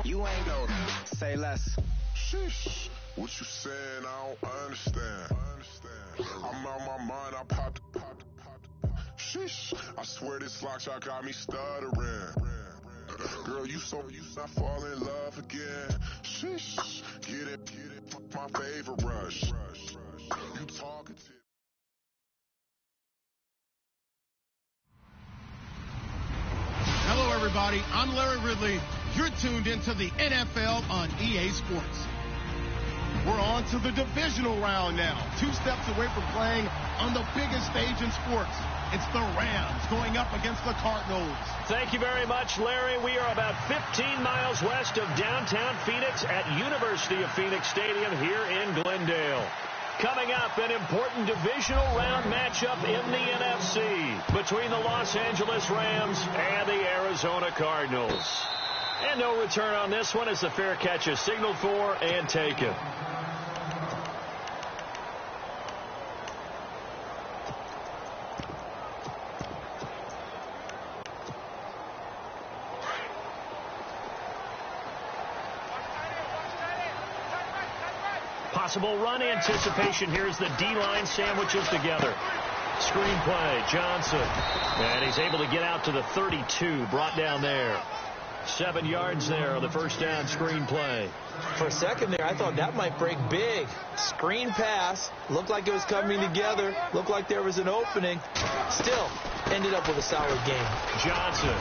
You ain't go. Say less. Sheesh. What you saying? I don't understand. I'm out my mind. I popped. Sheesh. I swear this lock shot got me stuttering. Girl, you I fall in love again. Sheesh. Get it. My favorite rush. You talking to. Hello, everybody. I'm Larry Ridley. You're tuned into the NFL on EA Sports. We're on to the divisional round now. 2 steps away from playing on the biggest stage in sports. It's the Rams going up against the Cardinals. Thank you very much, Larry. We are about 15 miles west of downtown Phoenix at University of Phoenix Stadium here in Glendale. Coming up, an important divisional round matchup in the NFC between the Los Angeles Rams and the Arizona Cardinals. And no return on this one as the fair catch is signaled for and taken. Possible run anticipation here as the D-line sandwiches together. Screenplay, Johnson. And he's able to get out to the 32, brought down there. 7 yards there on the first down screenplay. For a second there, I thought that might break big. Screen pass. Looked like it was coming together. Looked like there was an opening. Still, ended up with a solid game. Johnson.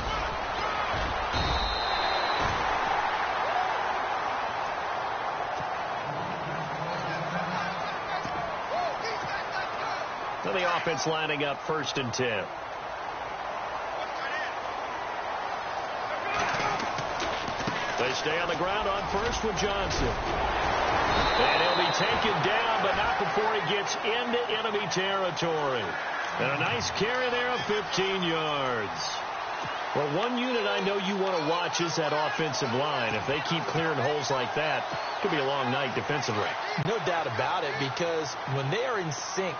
And the offense lining up 1st and 10. They stay on the ground on first with Johnson. And he'll be taken down, but not before he gets into enemy territory. And a nice carry there of 15 yards. Well, one unit I know you want to watch is that offensive line. If they keep clearing holes like that, it could be a long night defensively. No doubt about it, because when they are in sync,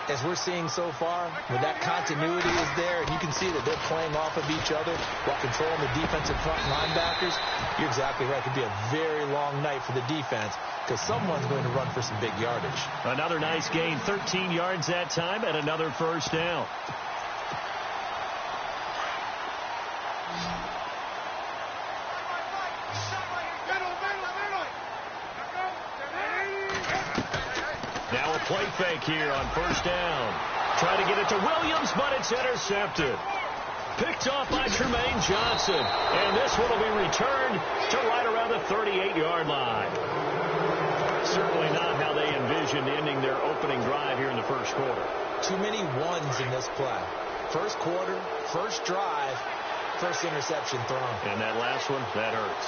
as we're seeing so far, when that continuity is there and you can see that they're playing off of each other while controlling the defensive front linebackers, you're exactly right. It could be a very long night for the defense because someone's going to run for some big yardage. Another nice gain, 13 yards that time, and another first down. Now a play fake here on first down. Try to get it to Williams, but it's intercepted. Picked off by Tremaine Johnson. And this one will be returned to right around the 38-yard line. Certainly not how they envisioned ending their opening drive here in the first quarter. Too many ones in this play. First quarter, first drive, first interception thrown. And that last one, that hurts.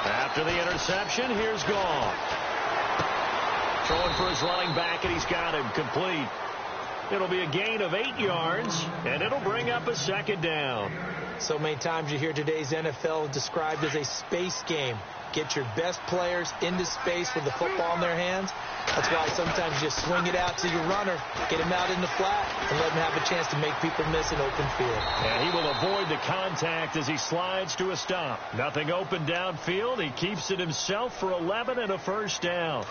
After the interception, here's Goff. Throwing for his running back, and he's got him complete. It'll be a gain of 8 yards, and it'll bring up a second down. So many times you hear today's NFL described as a space game. Get your best players into space with the football in their hands. That's why sometimes you just swing it out to your runner, get him out in the flat, and let him have a chance to make people miss an open field. And he will avoid the contact as he slides to a stop. Nothing open downfield. He keeps it himself for 11 and a first down.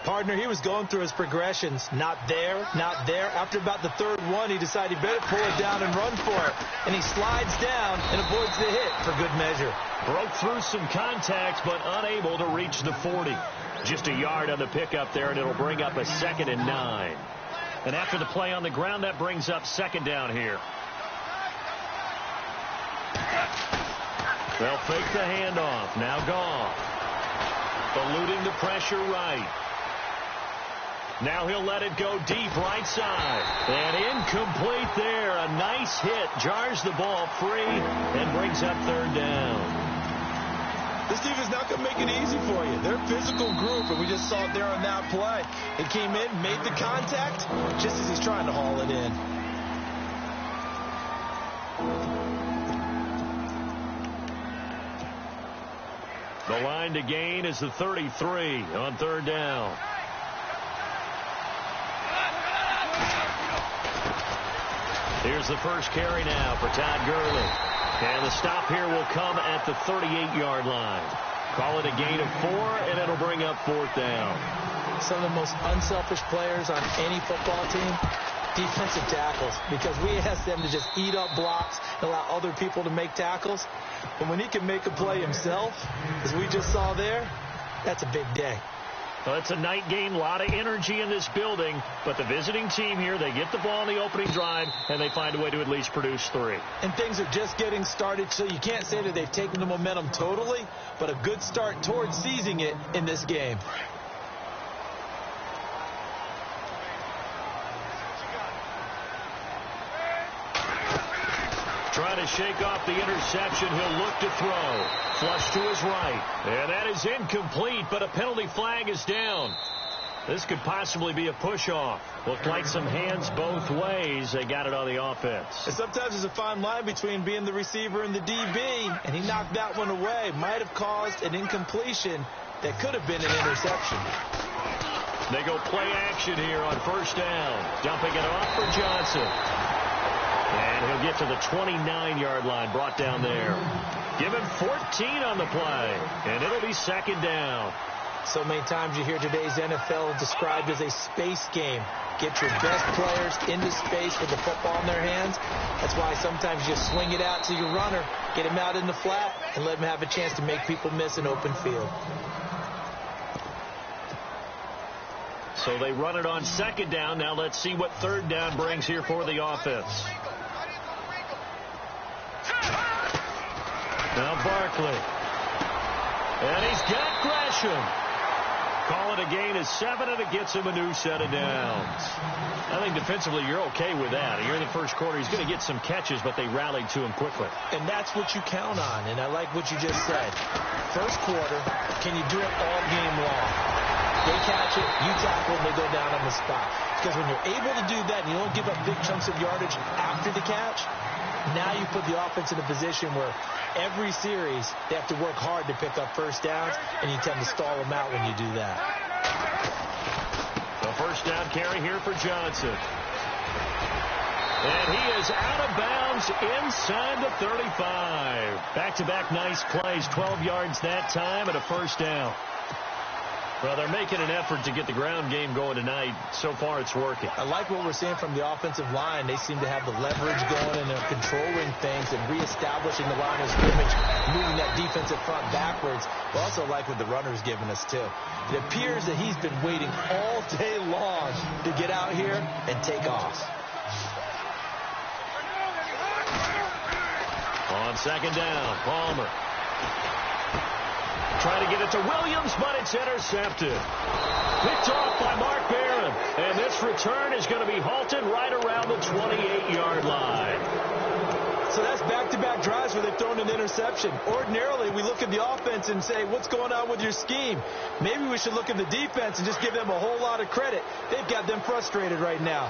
Partner, he was going through his progressions. Not there, not there. After about the third one, he decided he better pull it down and run for it. And he slides down and avoids the hit for good measure. Broke through some contact, but unable to reach the 40. Just a yard on the pickup there, and it'll bring up a 2nd and 9. And after the play on the ground, that brings up second down here. They'll fake the handoff. Now Goff. Eluding the pressure right. Now he'll let it go deep right side. And incomplete there. A nice hit. Jars the ball free and brings up third down. This defense not going to make it easy for you. They're a physical group, and we just saw it there on that play. He came in, made the contact, just as he's trying to haul it in. The line to gain is the 33 on third down. Here's Here's the first carry now for Todd Gurley. And the stop here will come at the 38-yard line. Call it a gain of 4, and it'll bring up 4th down. Some of the most unselfish players on any football team, defensive tackles, because we ask them to just eat up blocks and allow other people to make tackles. But when he can make a play himself, as we just saw there, that's a big day. Well, it's a night game, a lot of energy in this building, but the visiting team here, they get the ball in the opening drive, and they find a way to at least produce 3. And things are just getting started, so you can't say that they've taken the momentum totally, but a good start towards seizing it in this game. Trying to shake off the interception. He'll look to throw. Flush to his right. And that is incomplete, but a penalty flag is down. This could possibly be a push-off. Looked like some hands both ways. They got it on the offense. And sometimes there's a fine line between being the receiver and the DB, and he knocked that one away. Might have caused an incompletion that could have been an interception. They go play action here on first down. Dumping it off for Johnson. And he'll get to the 29-yard line, brought down there. Give him 14 on the play, and it'll be 2nd down. So many times you hear today's NFL described as a space game. Get your best players into space with the football in their hands. That's why sometimes you swing it out to your runner, get him out in the flat, and let him have a chance to make people miss an open field. So they run it on 2nd down. Now let's see what 3rd down brings here for the offense. Now Barkley. And he's got Gresham. Call it a gain of 7, and it gets him a new set of downs. I think defensively you're okay with that. Here in the first quarter, he's going to get some catches, but they rallied to him quickly. And that's what you count on, and I like what you just said. First quarter, can you do it all game long? They catch it, you tackle, and they go down on the spot. Because when you're able to do that and you don't give up big chunks of yardage after the catch, now you put the offense in a position where every series they have to work hard to pick up first downs, and you tend to stall them out when you do that. The first down carry here for Johnson. And he is out of bounds inside the 35. Back-to-back nice plays, 12 yards that time, and a first down. Well, they're making an effort to get the ground game going tonight. So far, it's working. I like what we're seeing from the offensive line. They seem to have the leverage going, and they're controlling things and reestablishing the line of scrimmage, moving that defensive front backwards. I also like what the runner's giving us, too. It appears that he's been waiting all day long to get out here and take off. On 2nd down, Palmer. Trying to get it to Williams, but it's intercepted. Picked off by Mark Barron. And this return is going to be halted right around the 28-yard line. So that's back-to-back drives where they've thrown an interception. Ordinarily, we look at the offense and say, what's going on with your scheme? Maybe we should look at the defense and just give them a whole lot of credit. They've got them frustrated right now.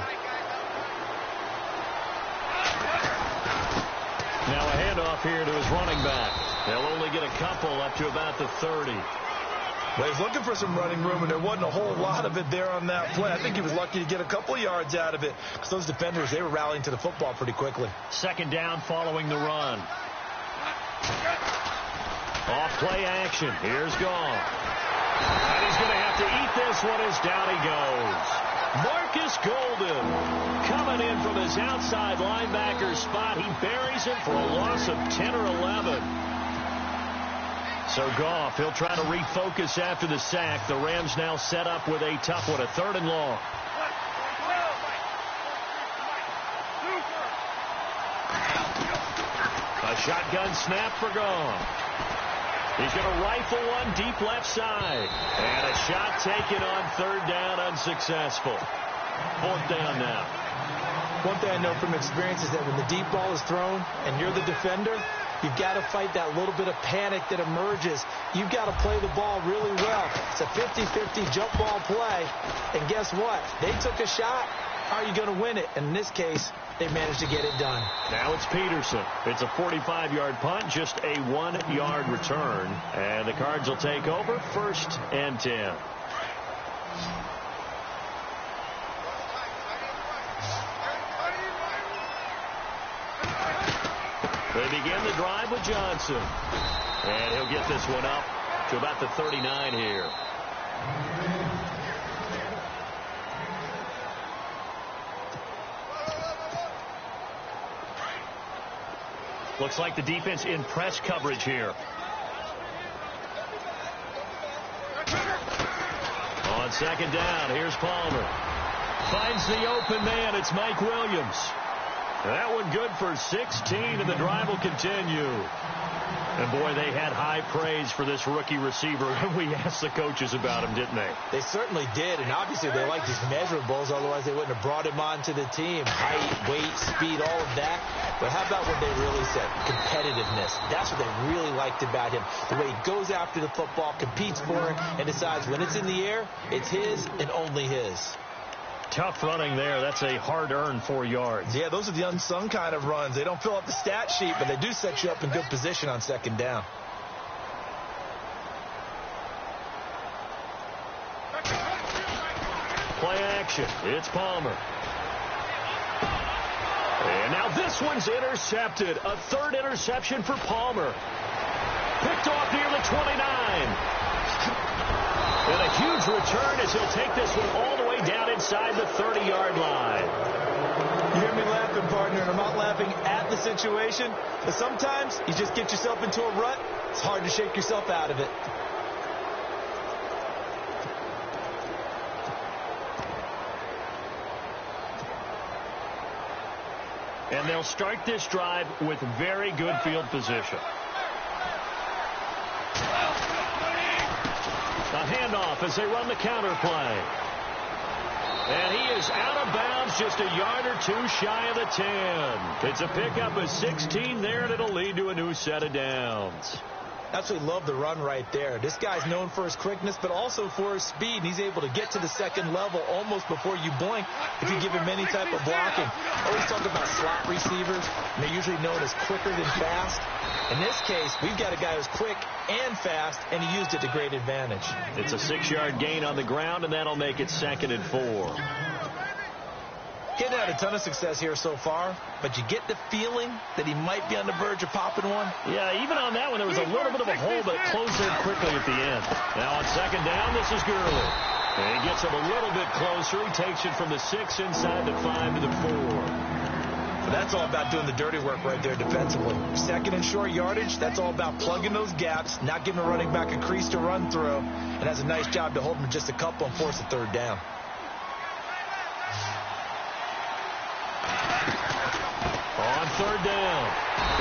Now a handoff here to his running back. They'll only get a couple up to about the 30. Well, he's looking for some running room, and there wasn't a whole lot of it there on that play. I think he was lucky to get a couple of yards out of it because those defenders, they were rallying to the football pretty quickly. 2nd down following the run. Off play action. Here's Goff. And he's going to have to eat this one as down he goes. Marcus Golden coming in from his outside linebacker spot. He buries him for a loss of 10 or 11. So Goff, he'll try to refocus after the sack. The Rams now set up with a tough one, a 3rd and long. A shotgun snap for Goff. He's going to rifle one deep left side. And a shot taken on 3rd down, unsuccessful. 4th down now. One thing I know from experience is that when the deep ball is thrown and you're the defender, you've got to fight that little bit of panic that emerges. You've got to play the ball really well. It's a 50-50 jump ball play. And guess what? They took a shot. How are you going to win it? And in this case, they managed to get it done. Now it's Peterson. It's a 45-yard punt, just a 1-yard return. And the Cards will take over, 1st and 10. They begin the drive with Johnson. And he'll get this one up to about the 39 here. Looks like the defense in press coverage here. On second down, here's Palmer. Finds the open man. It's Mike Williams. That one good for 16, and the drive will continue. And, boy, they had high praise for this rookie receiver when we asked the coaches about him, didn't they? They certainly did, and obviously they like these measurables. Otherwise, they wouldn't have brought him onto the team. Height, weight, speed, all of that. But how about what they really said? Competitiveness. That's what they really liked about him. The way he goes after the football, competes for it, and decides when it's in the air, it's his and only his. Tough running there. That's a hard-earned 4 yards. Yeah, those are the unsung kind of runs. They don't fill up the stat sheet, but they do set you up in good position on second down. Play action. It's Palmer. And now this one's intercepted. A third interception for Palmer. Picked off near the 29. And a huge return as he'll take this one all the way down inside the 30-yard line. You hear me laughing, partner, and I'm not laughing at the situation. But sometimes you just get yourself into a rut. It's hard to shake yourself out of it. And they'll start this drive with very good field position. A handoff as they run the counter play. And he is out of bounds just a yard or two shy of the 10. It's a pickup of 16 there, and it'll lead to a new set of downs. Absolutely love the run right there. This guy's known for his quickness, but also for his speed. And he's able to get to the second level almost before you blink if you give him any type of blocking. I always talk about slot receivers, and they're usually known as quicker than fast. In this case, we've got a guy who's quick and fast, and he used it to great advantage. It's a 6-yard gain on the ground, and that'll make it 2nd and 4. Getting had a ton of success here so far, but you get the feeling that he might be on the verge of popping one. Yeah, even on that one, there was a little bit of a hole, but it closed in quickly at the end. Now on second down, this is Gurley. And he gets him a little bit closer. He takes it from the 6 inside the 5 to the 4. But that's all about doing the dirty work right there defensively. Second and short yardage, that's all about plugging those gaps, not giving a running back a crease to run through, and has a nice job to hold him to just a couple and force a third down. On third down,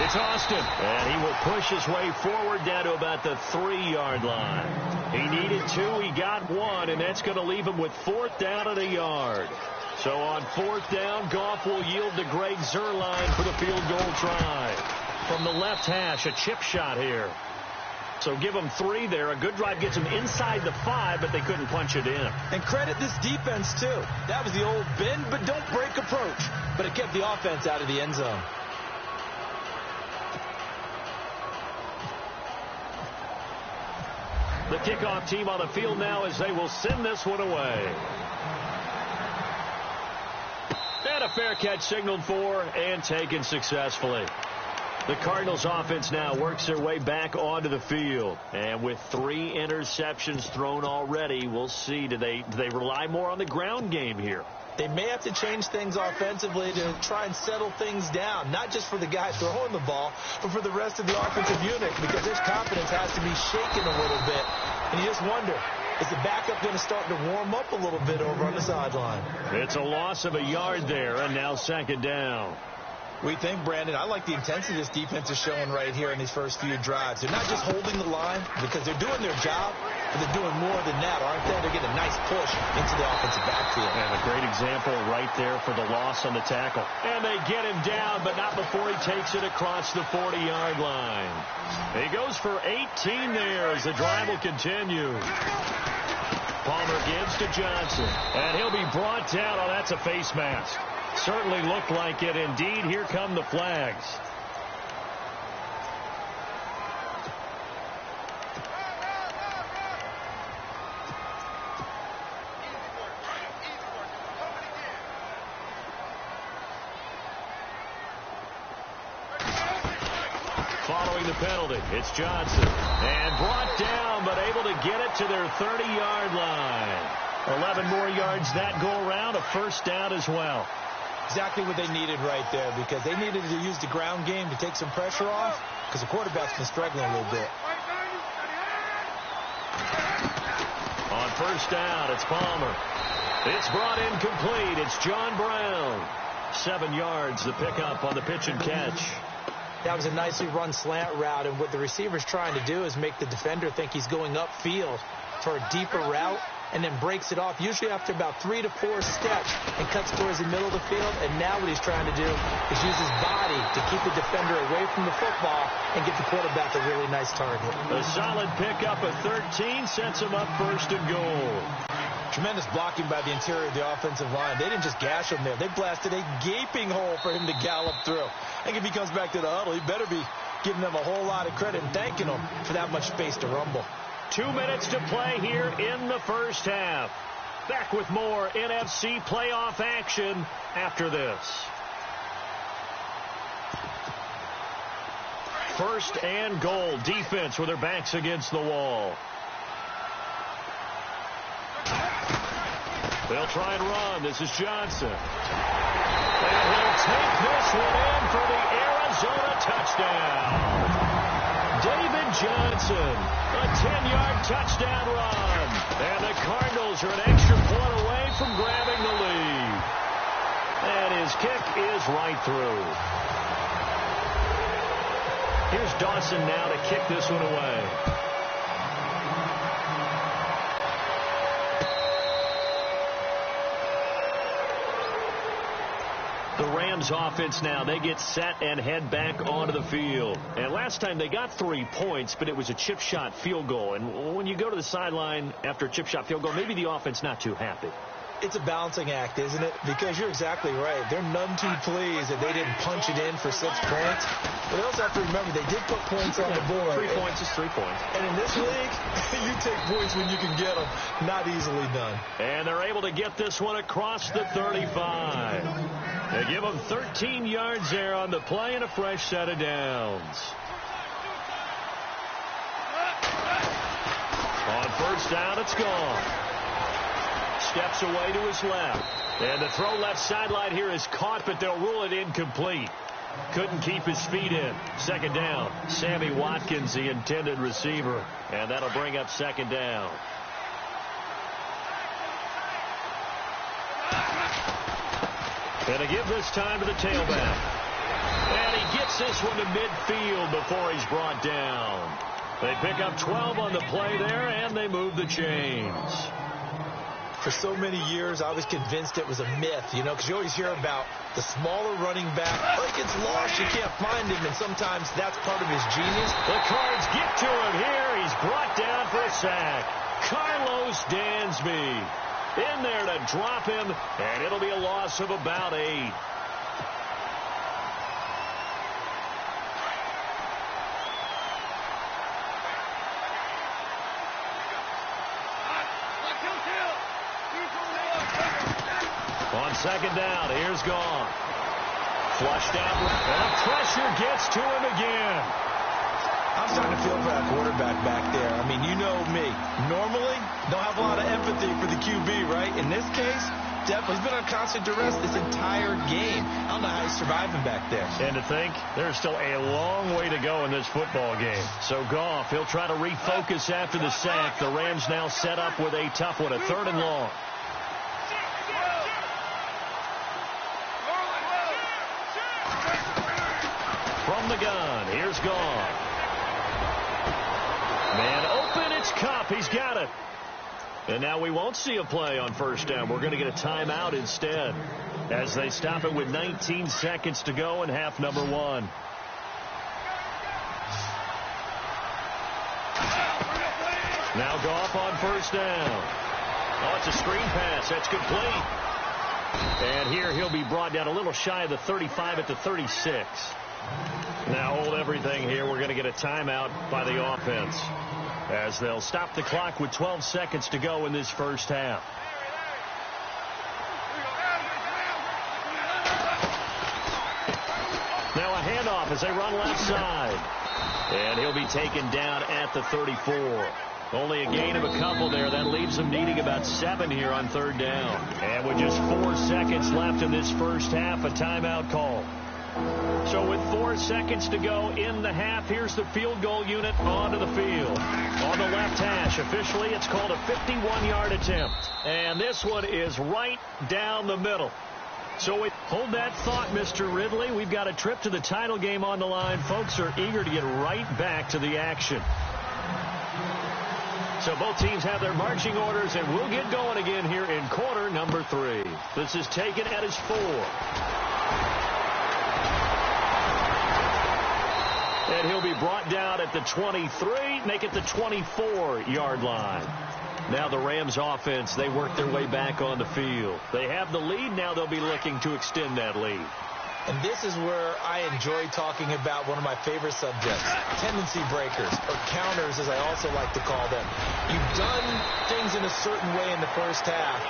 it's Austin, and he will push his way forward down to about the 3-yard line. He needed 2, he got 1, and that's going to leave him with 4th down and a yard. So on 4th down, Goff will yield to Greg Zuerlein for the field goal try. From the left hash, a chip shot here. So give them 3 there. A good drive gets them inside the 5, but they couldn't punch it in. And credit this defense, too. That was the old bend but don't break approach. But it kept the offense out of the end zone. The kickoff team on the field now as they will send this one away. And a fair catch signaled for and taken successfully. The Cardinals offense now works their way back onto the field. And with 3 interceptions thrown already, we'll see. Do they rely more on the ground game here? They may have to change things offensively to try and settle things down, not just for the guy throwing the ball, but for the rest of the offensive unit, because his confidence has to be shaken a little bit. And you just wonder, is the backup going to start to warm up a little bit over on the sideline? It's a loss of a yard there, and now second down. We think, Brandon, I like the intensity this defense is showing right here in these first few drives. They're not just holding the line because they're doing their job, but they're doing more than that, aren't they? They're getting a nice push into the offensive backfield. And a great example right there for the loss on the tackle. And they get him down, but not before he takes it across the 40-yard line. He goes for 18 there as the drive will continue. Palmer gives to Johnson, and he'll be brought down. Oh, that's a face mask. Certainly looked like it. Indeed, here come the flags. following the penalty. It's Johnson. And brought down, but able to get it to their 30-yard line. 11 more yards that go around. A first down as well. Exactly what they needed right there, because they needed to use the ground game to take some pressure off, because the quarterback's been struggling a little bit. On first down, it's Palmer. It's brought in complete. It's John Brown. 7 yards, the pickup on the pitch and catch. That was a nicely run slant route, and what the receiver's trying to do is make the defender think he's going upfield for a deeper route, and then breaks it off, usually after about 3 to 4 steps, and cuts towards the middle of the field. And now what he's trying to do is use his body to keep the defender away from the football and get the quarterback a really nice target. A solid pickup of 13 sets him up first and goal. Tremendous blocking by the interior of the offensive line. They didn't just gash him there. They blasted a gaping hole for him to gallop through. I think if he comes back to the huddle, he better be giving them a whole lot of credit and thanking them for that much space to rumble. 2 minutes to play here in the first half. Back with more NFC playoff action after this. First and goal. Defense with their backs against the wall. They'll try and run. This is Johnson. And he'll take this one in for the Arizona touchdown. David Johnson, a 10-yard touchdown run. And the Cardinals are an extra point away from grabbing the lead. And his kick is right through. Here's Dawson now to kick this one away. The Rams offense now, they get set and head back onto the field. And last time they got 3 points, but it was a chip shot field goal. And when you go to the sideline after a chip shot field goal, maybe the offense not too happy. It's a balancing act, isn't it? Because you're exactly right. They're none too pleased that they didn't punch it in for 6 points. But they also have to remember they did put points on the board. 3 points is 3 points. And in this league, you take points when you can get them. Not easily done. And they're able to get this one across the 35. They give them 13 yards there on the play and a fresh set of downs. On first down, it's gone. Steps away to his left. And the throw left sideline here is caught, but they'll rule it incomplete. Couldn't keep his feet in. Second down. Sammy Watkins, the intended receiver. And that'll bring up second down. And to give this time to the tailback. And he gets this one to midfield before he's brought down. They pick up 12 on the play there, and they move the chains. For so many years, I was convinced it was a myth, you know, because you always hear about the smaller running back. Oh, he gets lost, you can't find him, and sometimes that's part of his genius. The Cards get to him here. He's brought down for a sack. Carlos Dansby in there to drop him, and it'll be a loss of about 8. On second down, here's Goff. Flushed out, and pressure gets to him again. I'm starting to feel for that quarterback back there. I mean, you know me. Normally, don't have a lot of empathy for the QB, right? In this case, definitely, he's been on constant duress this entire game. I don't know how he's surviving back there. And to think, there's still a long way to go in this football game. So Goff, he'll try to refocus after the sack. The Rams now set up with a tough one, a 3rd and long. From the gun, here's Goff. Man open, it's Kupp. He's got it. And now we won't see a play on first down. We're going to get a timeout instead as they stop it with 19 seconds to go in half number 1. Now Goff on first down. Oh, it's a screen pass. That's complete. And here he'll be brought down a little shy of the 35 at the 36. Now hold everything here. We're going to get a timeout by the offense as they'll stop the clock with 12 seconds to go in this first half. Now a handoff as they run left side. And he'll be taken down at the 34. Only a gain of a couple there. That leaves them needing about 7 here on third down. And with just 4 seconds left in this first half, a timeout call. So with 4 seconds to go in the half, here's the field goal unit onto the field. On the left hash, officially it's called a 51-yard attempt. And this one is right down the middle. So hold that thought, Mr. Ridley. We've got a trip to the title game on the line. Folks are eager to get right back to the action. So both teams have their marching orders, and we'll get going again here in quarter number 3. This is taken at his 4. And he'll be brought down at the 23, make it the 24-yard line. Now the Rams offense, they work their way back on the field. They have the lead. Now they'll be looking to extend that lead. And this is where I enjoy talking about one of my favorite subjects, tendency breakers, or counters as I also like to call them. You've done things in a certain way in the first half,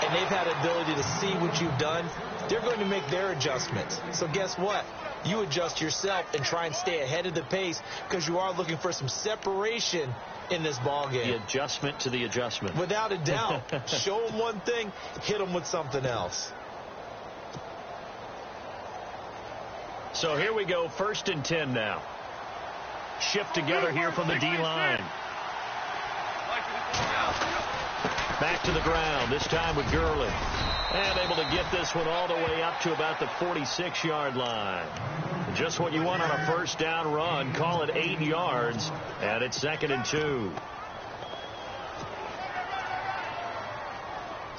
and they've had the ability to see what you've done. They're going to make their adjustments. So guess what? You adjust yourself and try and stay ahead of the pace because you are looking for some separation in this ball game. The adjustment to the adjustment. Without a doubt. Show them one thing, hit them with something else. So here we go, 1st and 10 now. Shift together here from the D-line. Back to the ground, this time with Gurley. And able to get this one all the way up to about the 46-yard line. Just what you want on a first down run. Call it 8 yards, and it's 2nd and 2.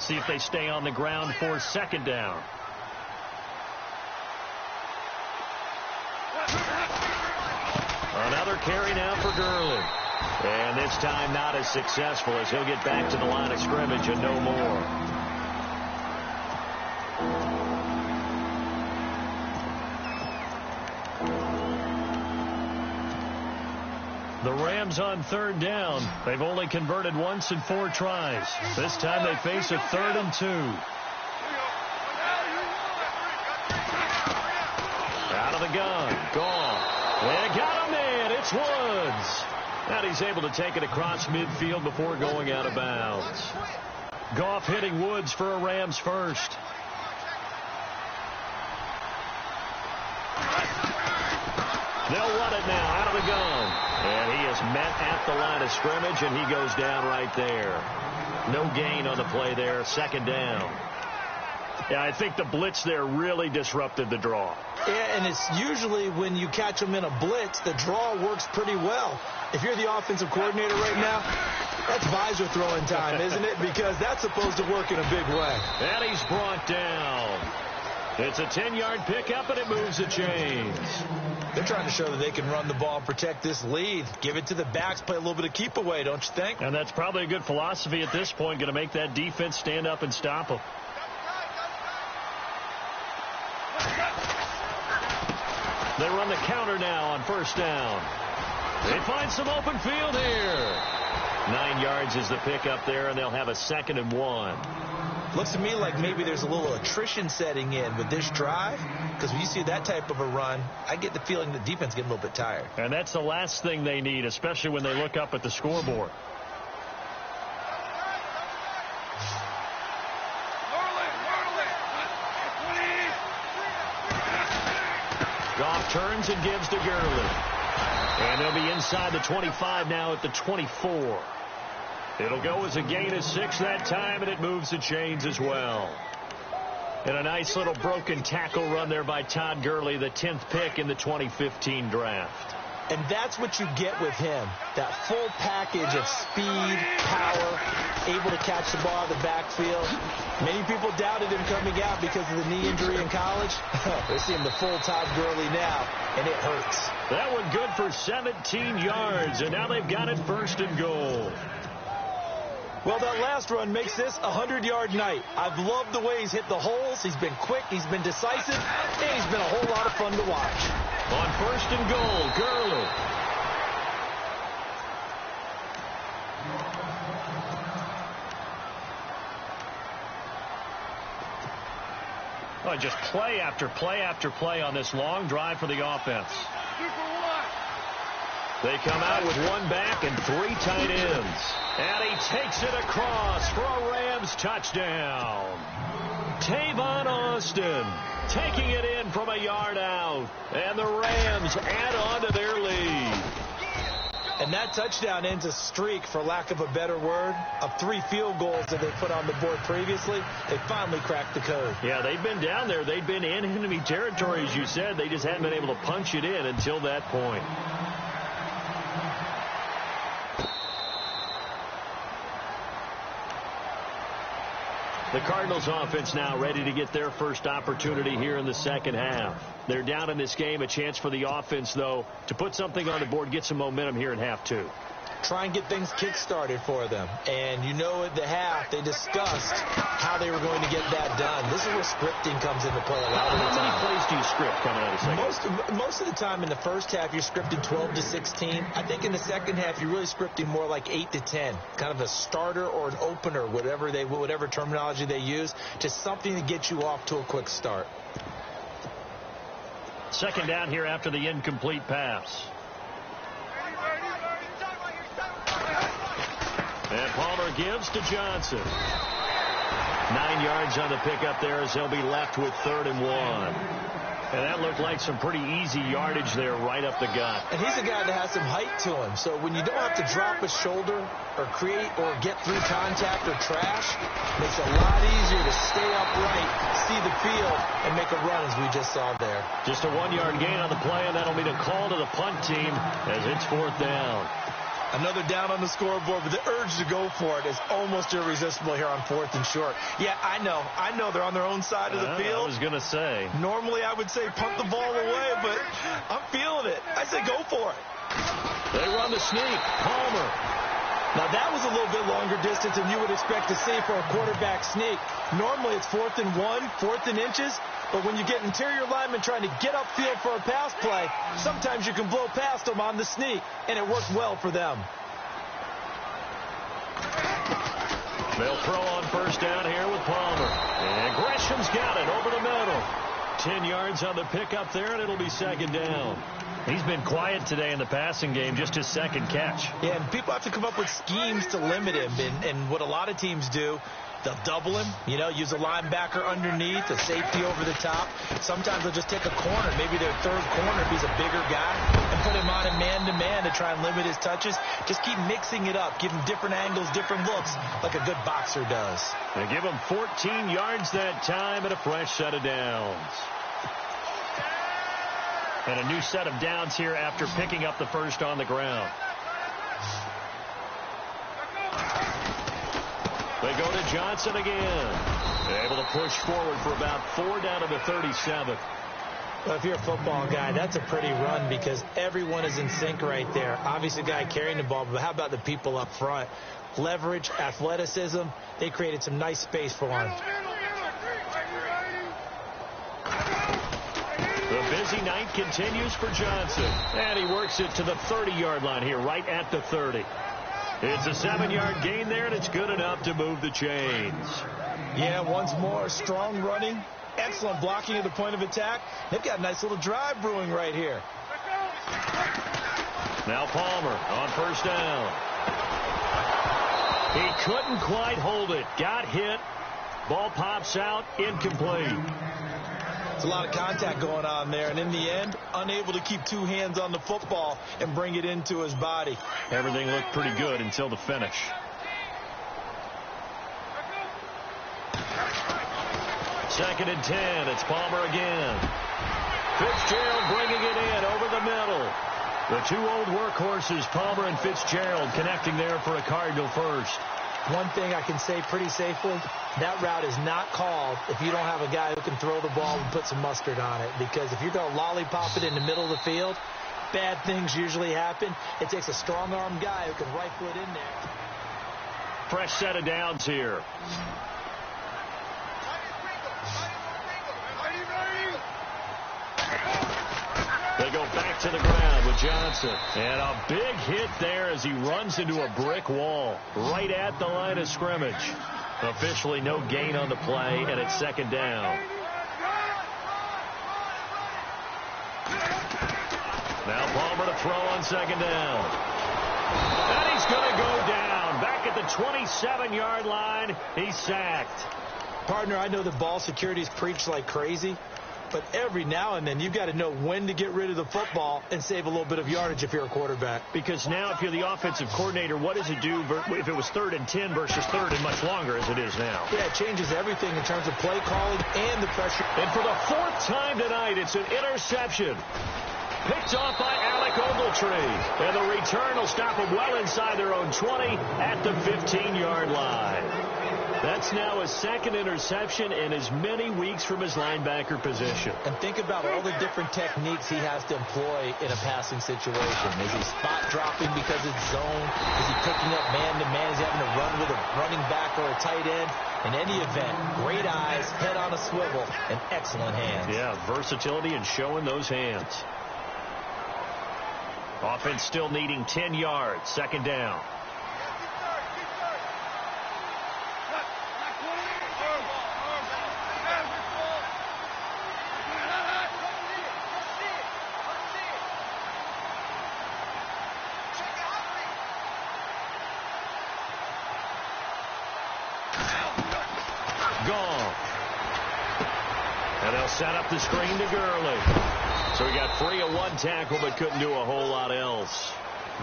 See if they stay on the ground for 2nd down. Another carry now for Gurley. And this time not as successful as he'll get back to the line of scrimmage and no more. The Rams on 3rd down. They've only converted once in 4 tries. This time they face a 3rd and 2. Out of the gun. Gone. They got him in. It's Woods. And he's able to take it across midfield before going out of bounds. Goff hitting Woods for a Rams first. They'll run it now out of the gun. And he is met at the line of scrimmage, and he goes down right there. No gain on the play there. 2nd down. Yeah, I think the blitz there really disrupted the draw. Yeah, and it's usually when you catch them in a blitz, the draw works pretty well. If you're the offensive coordinator right now, that's visor throwing time, isn't it? Because that's supposed to work in a big way. And he's brought down. It's a 10-yard pickup, and it moves the chains. They're trying to show that they can run the ball and protect this lead. Give it to the backs, play a little bit of keep away, don't you think? And that's probably a good philosophy at this point, going to make that defense stand up and stop them. They run the counter now on 1st down. They find some open field here. 9 yards is the pickup there, and they'll have a 2nd and 1. Looks to me like maybe there's a little attrition setting in with this drive, because when you see that type of a run, I get the feeling the defense getting a little bit tired. And that's the last thing they need, especially when they look up at the scoreboard. Goff turns and gives to Gurley. And they'll be inside the 25 now at the 24. It'll go as a gain of 6 that time, and it moves the chains as well. And a nice little broken tackle run there by Todd Gurley, the 10th pick in the 2015 draft. And that's what you get with him, that full package of speed, power, able to catch the ball out of the backfield. Many people doubted him coming out because of the knee injury in college. They're seeing the full Todd Gurley now, and it hurts. That one good for 17 yards, and now they've got it 1st and goal. Well, that last run makes this a 100-yard night. I've loved the way he's hit the holes. He's been quick, he's been decisive, and he's been a whole lot of fun to watch. On 1st and goal, Gurley. Boy, just play after play after play on this long drive for the offense. They come out with one back and 3 tight ends. And he takes it across for a Rams touchdown. Tavon Austin taking it in from a yard out. And the Rams add on to their lead. And that touchdown ends a streak, for lack of a better word, of 3 field goals that they put on the board previously. They finally cracked the code. Yeah, they've been down there. They've been in enemy territory, as you said. They just hadn't been able to punch it in until that point. The Cardinals offense now ready to get their first opportunity here in the second half. They're down in this game. A chance for the offense, though, to put something on the board, get some momentum here in half 2. Try and get things kick-started for them. And you know at the half, they discussed how they were going to get that done. This is where scripting comes into play a lot of the time. How many plays do you script coming out of the second? Most of the time in the first half, you're scripting 12 to 16. I think in the second half, you're really scripting more like 8 to 10. Kind of a starter or an opener, whatever terminology they use, just something to get you off to a quick start. Second down here after the incomplete pass. And Palmer gives to Johnson. 9 yards on the pickup there as he'll be left with 3rd and 1. And that looked like some pretty easy yardage there right up the gut. And he's a guy that has some height to him. So when you don't have to drop a shoulder or create or get through contact or trash, it makes it a lot easier to stay upright, see the field, and make a run as we just saw there. Just a 1-yard gain on the play, and that'll be a call to the punt team as it's 4th down. Another down on the scoreboard, but the urge to go for it is almost irresistible here on 4th and short. Yeah, I know they're on their own side of the field. I was going to say. Normally I would say punt the ball away, but I'm feeling it. I say go for it. They run the sneak. Palmer. Now that was a little bit longer distance than you would expect to see for a quarterback sneak. Normally it's 4th and 1, 4th and inches. But when you get interior linemen trying to get upfield for a pass play, sometimes you can blow past them on the sneak, and it worked well for them. They'll throw on first down here with Palmer. And Gresham's got it over the middle. 10 yards on the pickup there, and it'll be 2nd down. He's been quiet today in the passing game, just his 2nd catch. Yeah, and people have to come up with schemes to limit him, and what a lot of teams do, they'll double him, use a linebacker underneath, a safety over the top. Sometimes they'll just take a corner, maybe their 3rd corner if he's a bigger guy, and put him on a man-to-man to try and limit his touches. Just keep mixing it up, give him different angles, different looks, like a good boxer does. They give him 14 yards that time and a fresh set of downs. And a new set of downs here after picking up the first on the ground. They go to Johnson again. Able to push forward for about 4 down to the 37. Well, if you're a football guy, that's a pretty run because everyone is in sync right there. Obviously, the guy carrying the ball, but how about the people up front? Leverage, athleticism, they created some nice space for him. The busy night continues for Johnson. And he works it to the 30-yard line here, right at the 30. It's a 7-yard gain there, and it's good enough to move the chains. Yeah, once more, strong running, excellent blocking at the point of attack. They've got a nice little drive brewing right here. Now Palmer on first down. He couldn't quite hold it. Got hit. Ball pops out, incomplete. There's a lot of contact going on there, and in the end, unable to keep 2 hands on the football and bring it into his body. Everything looked pretty good until the finish. Second and 10. It's Palmer again. Fitzgerald bringing it in over the middle. The 2 old workhorses, Palmer and Fitzgerald, connecting there for a Cardinal first. One thing I can say pretty safely, that route is not called if you don't have a guy who can throw the ball and put some mustard on it. Because if you're going to lollipop it in the middle of the field, bad things usually happen. It takes a strong-armed guy who can rifle it in there. Fresh set of downs here. They go back to the ground with Johnson. And a big hit there as he runs into a brick wall right at the line of scrimmage. Officially no gain on the play, and it's 2nd down. for the throw on second down. And he's going to go down. Back at the 27-yard line, he's sacked. Partner, I know the ball security is preached like crazy, but every now and then you've got to know when to get rid of the football and save a little bit of yardage if you're a quarterback. Because now if you're the offensive coordinator, what does it do if it was 3rd and 10 versus 3rd and much longer as it is now? Yeah, it changes everything in terms of play calling and the pressure. And for the 4th time tonight, it's an interception. Picked off by Alec Ogletree. And the return will stop them well inside their own 20 at the 15-yard line. That's now his 2nd interception in as many weeks from his linebacker position. And think about all the different techniques he has to employ in a passing situation. Is he spot dropping because it's zone? Is he picking up man-to-man? Is he having to run with a running back or a tight end? In any event, great eyes, head on a swivel, and excellent hands. Yeah, versatility and showing those hands. Offense still needing 10 yards. 2nd down. Gone. And they'll set up the screen to Gurley. So he got free of 1 tackle but couldn't do a whole lot else.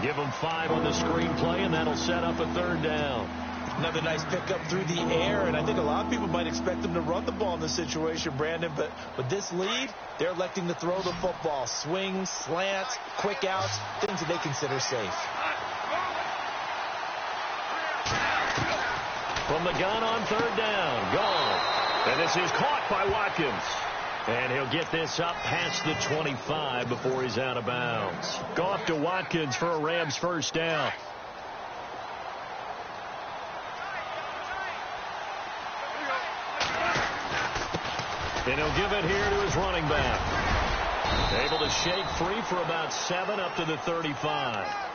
Give him 5 on the screen play, and that'll set up a 3rd down. Another nice pickup through the air, and I think a lot of people might expect them to run the ball in this situation, Brandon, but with this lead, they're electing to throw the football. Swings, slants, quick outs, things that they consider safe. From the gun on 3rd down. Gone. And this is caught by Watkins. And he'll get this up past the 25 before he's out of bounds. Goff to Watkins for a Rams 1st down. And he'll give it here to his running back. Able to shake free for about 7 up to the 35.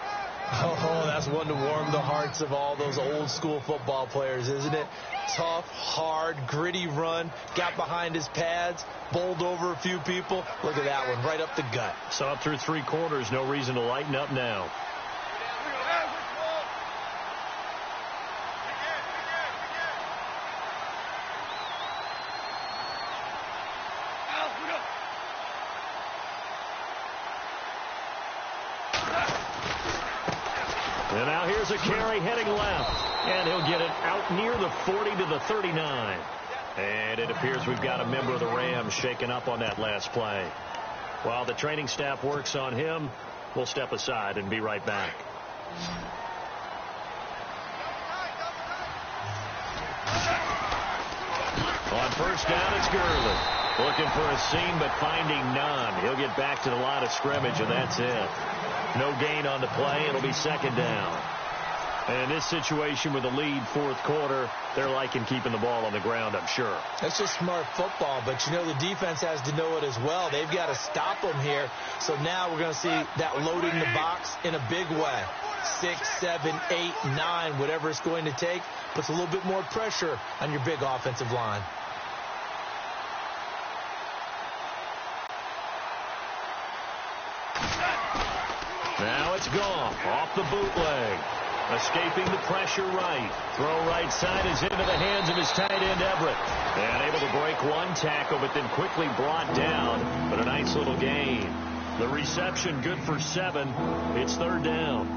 Oh, that's one to warm the hearts of all those old school football players, isn't it? Tough, hard, gritty run, got behind his pads, bowled over a few people. Look at that one, right up the gut. So up through 3 quarters, no reason to lighten up now. And now here's a carry heading left. And he'll get it out near the 40 to the 39. And it appears we've got a member of the Rams shaken up on that last play. While the training staff works on him, we'll step aside and be right back. On 1st down, it's Gurley. Looking for a seam, but finding none. He'll get back to the line of scrimmage, and that's it. No gain on the play. It'll be 2nd down. And in this situation with the lead 4th quarter, they're liking keeping the ball on the ground, I'm sure. That's just smart football, but you know the defense has to know it as well. They've got to stop them here. So now we're going to see that loading the box in a big way. 6, 7, 8, 9, whatever it's going to take, puts a little bit more pressure on your big offensive line. Now it's Goff off the bootleg. Escaping the pressure right. Throw right side is into the hands of his tight end Everett. And able to break 1 tackle, but then quickly brought down. But a nice little gain. The reception good for 7. It's 3rd down.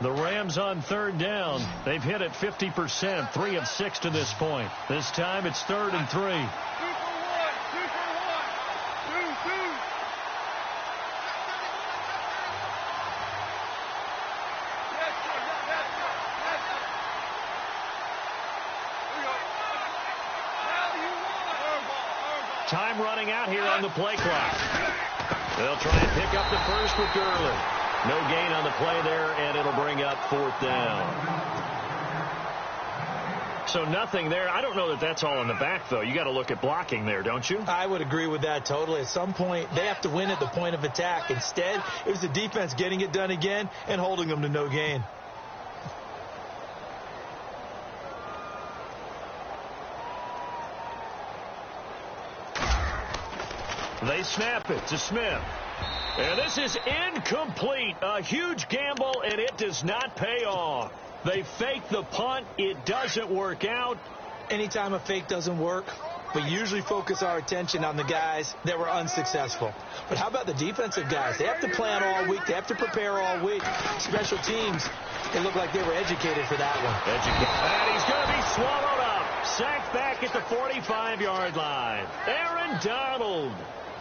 The Rams on 3rd down. They've hit it 50%, 3 of 6 to this point. This time it's 3rd and 3. Time running out here on the play clock. They'll try and pick up the first with Gurley. No gain on the play there, and it'll bring up 4th down. So nothing there. I don't know that that's all in the back, though. You got to look at blocking there, don't you? I would agree with that totally. At some point, they have to win at the point of attack. Instead, it was the defense getting it done again and holding them to no gain. They snap it to Smith. And this is incomplete. A huge gamble, and it does not pay off. They fake the punt. It doesn't work out. Anytime a fake doesn't work, we usually focus our attention on the guys that were unsuccessful. But how about the defensive guys? They have to plan all week. They have to prepare all week. Special teams, they look like they were educated for that one. And he's going to be swallowed up. Sacked back at the 45-yard line. Aaron Donald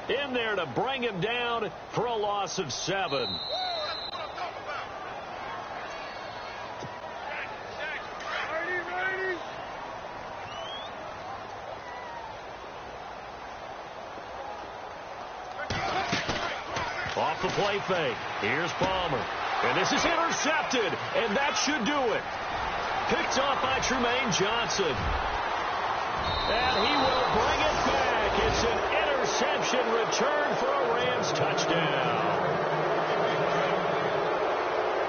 in there to bring him down for a loss of 7. Off the play fake. Here's Palmer. And this is intercepted. And that should do it. Picked off by Trumaine Johnson. And he will bring it back. It's an interception return for a Rams touchdown.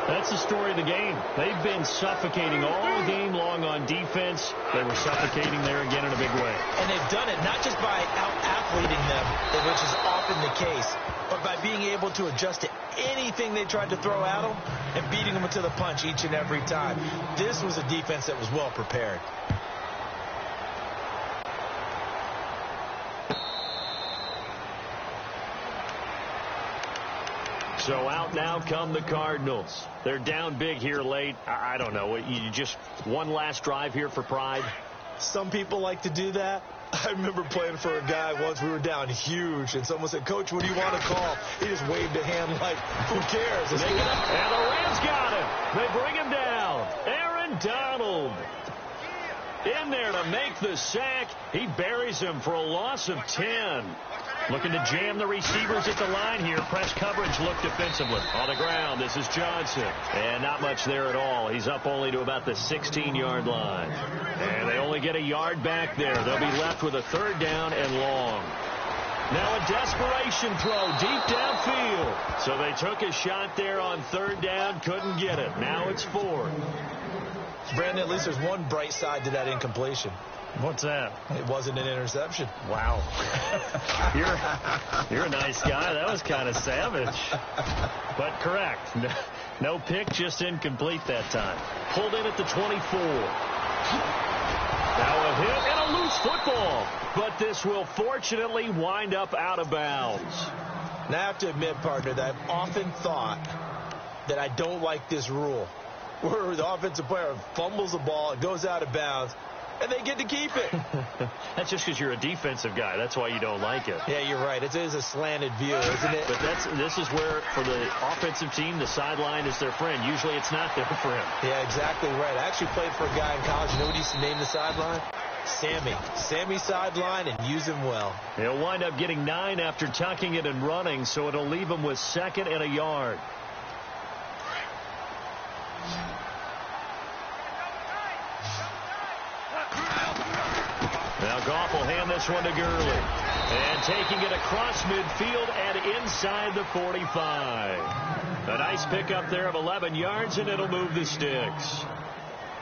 That's the story of the game. They've been suffocating all game long on defense. They were suffocating there again in a big way. And they've done it not just by out-athleting them, which is often the case, but by being able to adjust to anything they tried to throw at them and beating them to the punch each and every time. This was a defense that was well prepared. So out now come the Cardinals. They're down big here late. I don't know. You just one last drive here for pride? Some people like to do that. I remember playing for a guy once. We were down huge, and someone said, "Coach, what do you want to call?" He just waved a hand like, who cares? And the Rams got him. They bring him down. Aaron Donald in there to make the sack. He buries him for a loss of 10. Looking to jam the receivers at the line here. Press coverage look defensively. On the ground, this is Johnson. And not much there at all. He's up only to about the 16-yard line. And they only get a yard back there. They'll be left with a 3rd down and long. Now a desperation throw deep downfield. So they took a shot there on 3rd down. Couldn't get it. Now it's 4th. Brandon, at least there's one bright side to that incompletion. What's that? It wasn't an interception. Wow. You're a nice guy. That was kind of savage. But correct. No pick, just incomplete that time. Pulled in at the 24. Now a hit and a loose football. But this will fortunately wind up out of bounds. Now I have to admit, partner, that I've often thought that I don't like this rule, where the offensive player fumbles the ball, it goes out of bounds, and they get to keep it. That's just because you're a defensive guy. That's why you don't like it. Yeah, you're right. It is a slanted view, isn't it? But this is where, for the offensive team, the sideline is their friend. Usually it's not there for him. Yeah, exactly right. I actually played for a guy in college. You know what he used to name the sideline? Sammy. Sammy sideline, and use him well. He'll wind up getting 9 after tucking it and running, so it'll leave him with 2nd and a yard. Now Goff will hand this one to Gurley. And taking it across midfield and inside the 45. A nice pickup there of 11 yards, and it'll move the sticks.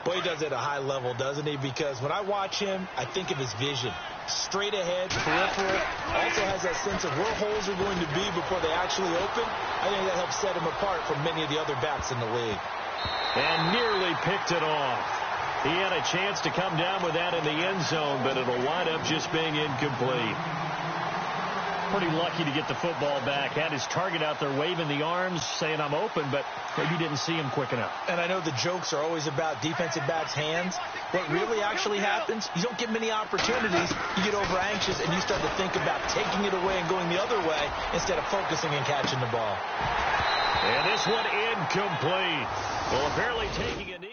Boy, he does it at a high level, doesn't he? Because when I watch him, I think of his vision. Straight ahead, peripheral. Also has that sense of where holes are going to be before they actually open. I think that helps set him apart from many of the other backs in the league. And nearly picked it off. He had a chance to come down with that in the end zone, but it'll wind up just being incomplete. Pretty lucky to get the football back. Had his target out there waving the arms, saying, "I'm open," but maybe didn't see him quick enough. And I know the jokes are always about defensive backs' hands. What really actually happens, you don't get many opportunities. You get over anxious, and you start to think about taking it away and going the other way instead of focusing and catching the ball. And this one incomplete. Well, apparently taking a knee.